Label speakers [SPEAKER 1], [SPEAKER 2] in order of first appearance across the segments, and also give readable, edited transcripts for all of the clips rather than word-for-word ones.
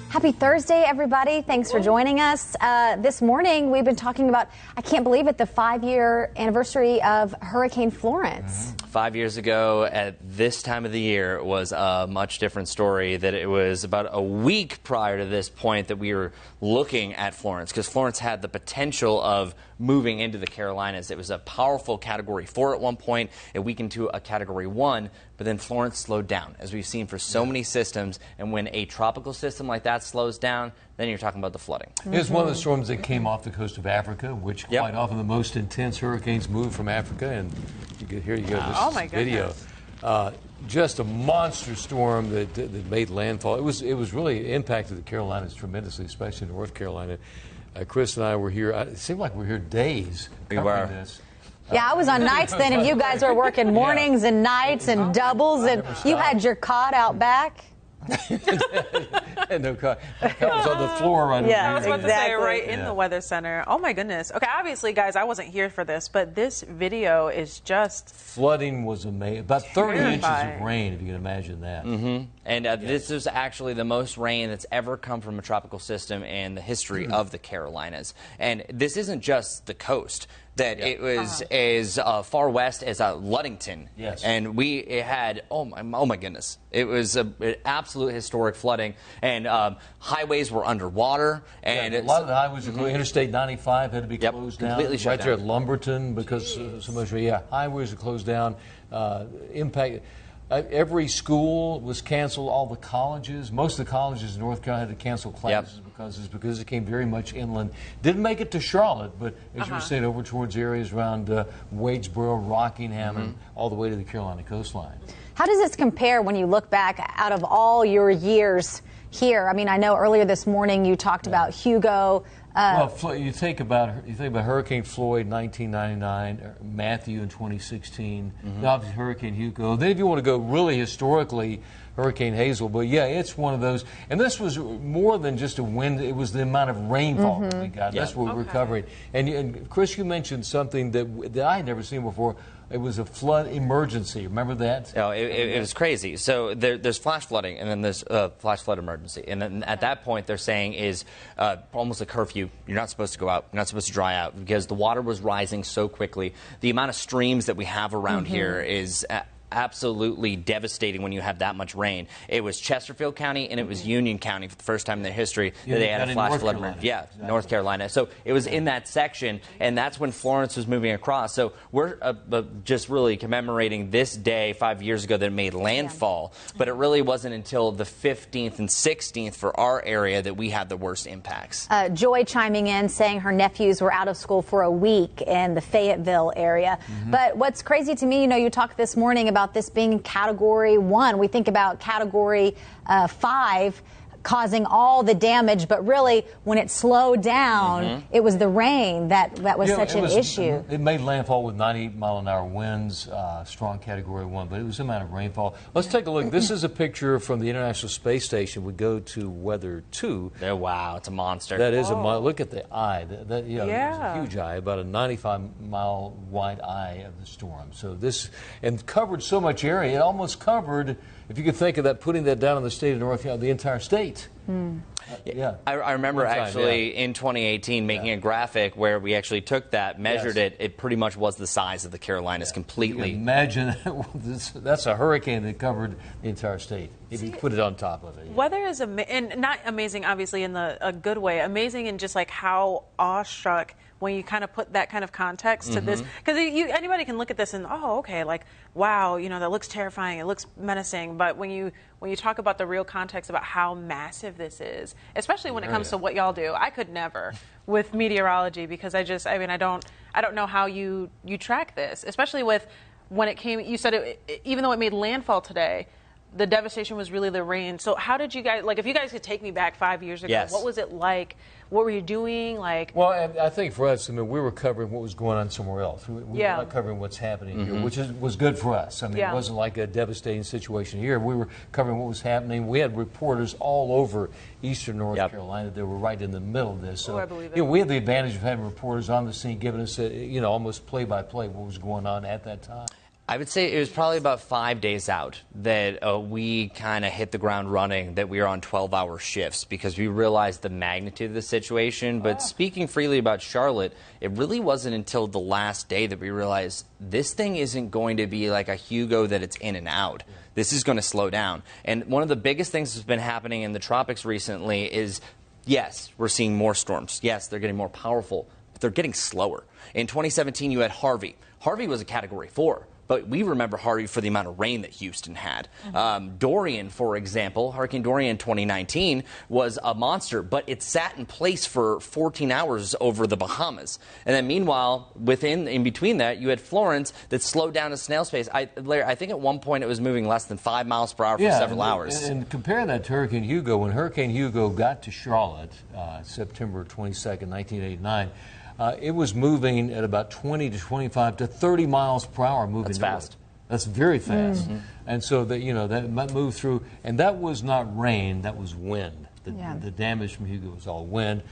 [SPEAKER 1] Happy Thursday, everybody. Thanks for joining us. This morning, we've been talking about, I can't believe it, the 5-year anniversary of Hurricane Florence.
[SPEAKER 2] 5 years ago at this time of the year, it was a much different story. That it was about a week prior to this point that we were looking at Florence, because Florence had the potential of moving into the Carolinas. It was a powerful Category 4 at one point. It weakened to a Category 1, but then Florence slowed down, as we've seen for so many systems. And when a tropical system like that slows down, then you're talking about the flooding.
[SPEAKER 3] It was one of the storms that came off the coast of Africa, which quite often the most intense hurricanes move from Africa. And here you go, this video. Just a monster storm that made landfall. It was really impacted the Carolinas tremendously, especially North Carolina. Chris and I were here. It seemed like we were here days covering this.
[SPEAKER 1] Yeah, I was on nights then, and you guys were working mornings and nights and doubles, and you had your cot out back.
[SPEAKER 3] No cot. The cot was on the floor right
[SPEAKER 4] I was about to say, right in the weather center. Oh my goodness. Okay, obviously, guys, I wasn't here for this, but this video is just
[SPEAKER 3] flooding was amazing. About 30 inches of rain, if you can imagine that.
[SPEAKER 2] And this is actually the most rain that's ever come from a tropical system in the history of the Carolinas. And this isn't just the coast. That it was as far west as Ludington.
[SPEAKER 3] Yes.
[SPEAKER 2] And we had, oh my goodness, it was an absolute historic flooding. And highways were underwater. And
[SPEAKER 3] a lot of the highways, Interstate 95 had to be closed down.
[SPEAKER 2] Completely shut down.
[SPEAKER 3] Right there at Lumberton because so much rain. Yeah, highways are closed down. Impact. Every school was canceled. All the colleges, most of the colleges in North Carolina had to cancel classes because it came very much inland. Didn't make it to Charlotte, but as you were saying, over towards areas around Wadesboro, Rockingham, and all the way to the Carolina coastline.
[SPEAKER 1] How does this compare when you look back out of all your years here? I mean, I know earlier this morning you talked about Hugo.
[SPEAKER 3] Well, you think about Hurricane Floyd, 1999, Matthew in 2016, obviously Hurricane Hugo. Then if you want to go really historically, Hurricane Hazel. But yeah, it's one of those. And this was more than just a wind. It was the amount of rainfall that we got. That's what we're covering. And Chris, you mentioned something that I had never seen before. It was a flood emergency. Remember that?
[SPEAKER 2] Oh, it was crazy. So there's flash flooding, and then there's flash flood emergency. And then at that point, they're saying is almost a curfew. You're not supposed to go out. You're not supposed to dry out because the water was rising so quickly. The amount of streams that we have around here is absolutely devastating when you have that much rain. It was Chesterfield County and it was Union County for the first time in their history that they had a flash flood emergency. Yeah, exactly. North Carolina. So it was in that section, and that's when Florence was moving across. So we're just really commemorating this day 5 years ago that it made landfall, but it really wasn't until the 15th and 16th for our area that we had the worst impacts.
[SPEAKER 1] Joy chiming in saying her nephews were out of school for a week in the Fayetteville area. But what's crazy to me, you talked this morning about this being Category 1. We think about Category 5 causing all the damage, but really when it slowed down, it was the rain that was such an issue.
[SPEAKER 3] It made landfall with 90-mile-an-hour winds, strong Category 1, but it was the amount of rainfall. Let's take a look. This is a picture from the International Space Station. We go to Weather 2.
[SPEAKER 2] Oh, wow, it's a monster.
[SPEAKER 3] That is a look at the eye. It's a huge eye, about a 95-mile wide eye of the storm. So this, and covered so much area, it almost covered, if you could think of that, putting that down in the state of North Carolina, the entire state.
[SPEAKER 2] I remember actually in 2018 making a graphic where we actually took that, measured it. It pretty much was the size of the Carolinas completely.
[SPEAKER 3] You can imagine that's a hurricane that covered the entire state. If you put it on top of it.
[SPEAKER 4] Weather is and not amazing, obviously, in a good way. Amazing in just like how awestruck when you kind of put that kind of context to this, because anybody can look at this and okay, like wow, that looks terrifying, it looks menacing. But when you talk about the real context about how massive this is, especially when it comes to what y'all do, I could never with meteorology, because I don't know how you track this, especially with when it came. You said even though it made landfall today, the devastation was really the rain. So how did you guys, like, if you guys could take me back 5 years ago,
[SPEAKER 2] Yes.
[SPEAKER 4] what was it like? What were you doing? Like,
[SPEAKER 3] well, I think for us, I mean, we were covering what was going on somewhere else. We were
[SPEAKER 4] Yeah.
[SPEAKER 3] not covering what's happening here, which was good for us. I mean,
[SPEAKER 4] Yeah.
[SPEAKER 3] it wasn't like a devastating situation here. We were covering what was happening. We had reporters all over eastern North
[SPEAKER 2] Yep.
[SPEAKER 3] Carolina that were right in the middle of this. So,
[SPEAKER 4] I believe it.
[SPEAKER 3] you know, we had the advantage of having reporters on the scene giving us, almost play-by-play what was going on at that time.
[SPEAKER 2] I would say it was probably about 5 days out that we kind of hit the ground running, that we were on 12-hour shifts because we realized the magnitude of the situation. But speaking freely about Charlotte, it really wasn't until the last day that we realized this thing isn't going to be like a Hugo that it's in and out. This is going to slow down. And one of the biggest things that's been happening in the tropics recently is, yes, we're seeing more storms. Yes, they're getting more powerful, but they're getting slower. In 2017, you had Harvey. Harvey was a Category 4. But we remember Harvey for the amount of rain that Houston had. Dorian, for example, Hurricane Dorian 2019 was a monster, but it sat in place for 14 hours over the Bahamas. And then meanwhile, in between that, you had Florence that slowed down a snail's pace. Larry, I think at one point it was moving less than 5 miles per hour for several hours.
[SPEAKER 3] And compare that to Hurricane Hugo. When Hurricane Hugo got to Charlotte, September 22nd, 1989, it was moving at about 20 to 25 to 30 miles per hour moving.
[SPEAKER 2] That's fast.
[SPEAKER 3] That's very fast. And so that moved through, and that was not rain, that was wind. The damage from Hugo was all wind.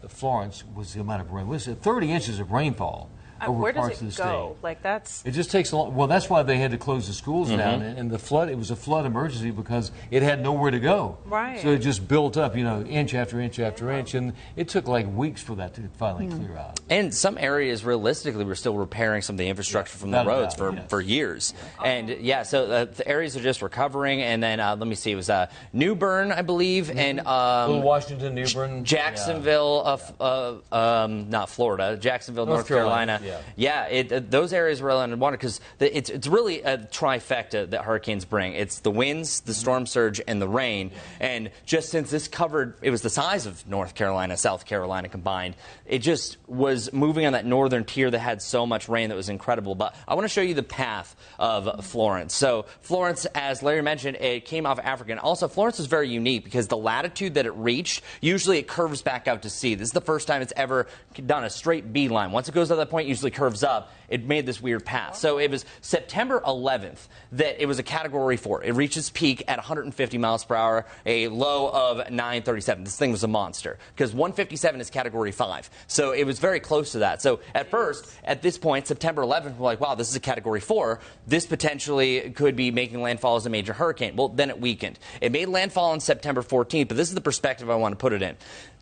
[SPEAKER 3] Florence was the amount of rain. It was 30 inches of rainfall over
[SPEAKER 4] where
[SPEAKER 3] parts
[SPEAKER 4] does
[SPEAKER 3] of
[SPEAKER 4] it
[SPEAKER 3] the
[SPEAKER 4] go?
[SPEAKER 3] state.
[SPEAKER 4] Like, that's...
[SPEAKER 3] It just takes a long. Well, that's why they had to close the schools down, and the flood. It was a flood emergency because it had nowhere to go.
[SPEAKER 4] Right.
[SPEAKER 3] So it just built up, inch after inch after inch, and it took like weeks for that to finally clear out.
[SPEAKER 2] And some areas, realistically, we're still repairing some of the infrastructure from the roads for years. And so the areas are just recovering. And then let me see, it was New Bern, I believe, and
[SPEAKER 3] Little Washington, New Bern,
[SPEAKER 2] Jacksonville, not Florida, Jacksonville, North Carolina. Those areas were underwater because it's really a trifecta that hurricanes bring. It's the winds, the storm surge, and the rain. And just since this it was the size of North Carolina, South Carolina combined, it just was moving on that northern tier that had so much rain that was incredible. But I want to show you the path of Florence. So Florence, as Larry mentioned, it came off Africa. And also, Florence was very unique because the latitude that it reached, usually it curves back out to sea. This is the first time it's ever done a straight beeline. Once it goes to that point, it usually curves up. It made this weird path. So it was September 11th that it was a Category 4. It reached its peak at 150 miles per hour, a low of 937. This thing was a monster because 157 is Category 5. So it was very close to that. So at first, at this point, September 11th, we're like, wow, this is a Category 4. This potentially could be making landfall as a major hurricane. Well, then it weakened. It made landfall on September 14th, but this is the perspective I want to put it in.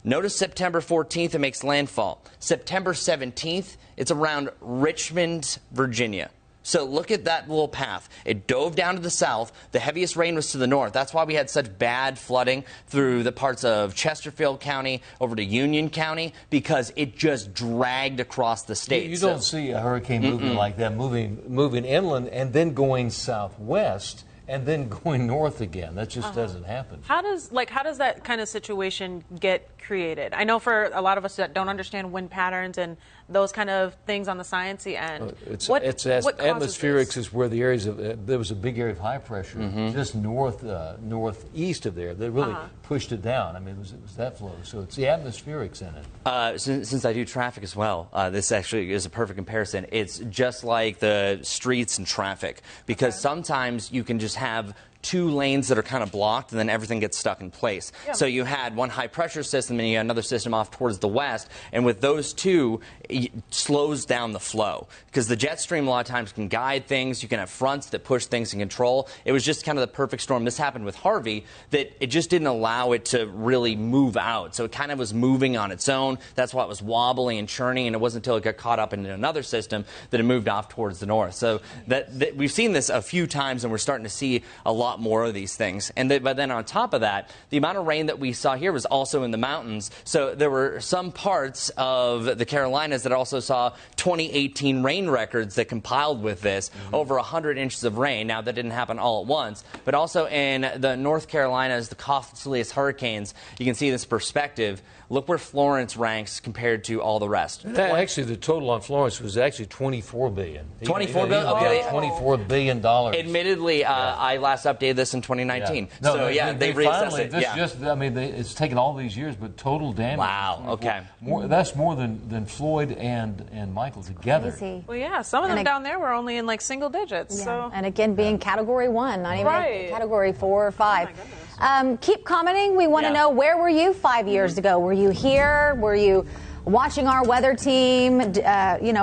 [SPEAKER 2] Notice September 14th, it makes landfall. September 17th, it's around Richmond, Virginia. So look at that little path. It dove down to the south. The heaviest rain was to the north. That's why we had such bad flooding through the parts of Chesterfield County over to Union County, because it just dragged across the state.
[SPEAKER 3] You don't see a hurricane moving like that, moving inland and then going southwest and then going north again. That just doesn't happen.
[SPEAKER 4] How does that kind of situation get created? I know for a lot of us that don't understand wind patterns and those kind of things on the sciencey end. What
[SPEAKER 3] atmospherics is where the areas of there was a big area of high pressure just northeast of there that really pushed it down. I mean, it was that flow. So it's the atmospherics in it.
[SPEAKER 2] Since I do traffic as well, this actually is a perfect comparison. It's just like the streets and traffic, because sometimes you can just have two lanes that are kind of blocked, and then everything gets stuck in place. Yeah. So you had one high pressure system and you had another system off towards the west, and with those two, it slows down the flow, because the jet stream a lot of times can guide things. You can have fronts that push things in control. It was just kind of the perfect storm. This happened with Harvey, that it just didn't allow it to really move out. So it kind of was moving on its own. That's why it was wobbly and churning, and it wasn't until it got caught up in another system that it moved off towards the north. So that we've seen this a few times, and we're starting to see a lot more of these things. But then on top of that, the amount of rain that we saw here was also in the mountains. So there were some parts of the Carolinas that also saw 2018 rain records that compiled with this, over 100 inches of rain. Now, that didn't happen all at once, but also in the North Carolinas, the costliest hurricanes, you can see this perspective. Look where Florence ranks compared to all the rest.
[SPEAKER 3] Actually, the total on Florence was actually $24 billion.
[SPEAKER 2] $24 billion? Okay.
[SPEAKER 3] $24 billion.
[SPEAKER 2] Admittedly, I last updated updated this in 2019.
[SPEAKER 3] Yeah. No,
[SPEAKER 2] so they reassessed it.
[SPEAKER 3] It's taken all these years, but total damage.
[SPEAKER 2] Wow. Okay.
[SPEAKER 3] That's more than Floyd and Michael together.
[SPEAKER 1] Crazy.
[SPEAKER 4] Well, yeah, some of them down there were only in like single digits.
[SPEAKER 1] Yeah.
[SPEAKER 4] So.
[SPEAKER 1] And again, being Category 1, not even
[SPEAKER 4] Right.
[SPEAKER 1] Category 4 or 5.
[SPEAKER 4] Oh my goodness.
[SPEAKER 1] Keep commenting. We want to know, where were you 5 years ago? Were you here? Were you watching our weather team?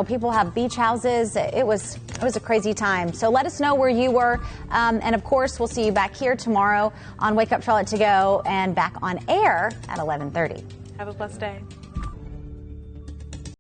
[SPEAKER 1] People have beach houses. It was a crazy time. So let us know where you were. And of course, we'll see you back here tomorrow on Wake Up Charlotte to Go and back on air at 11:30.
[SPEAKER 4] Have a blessed day.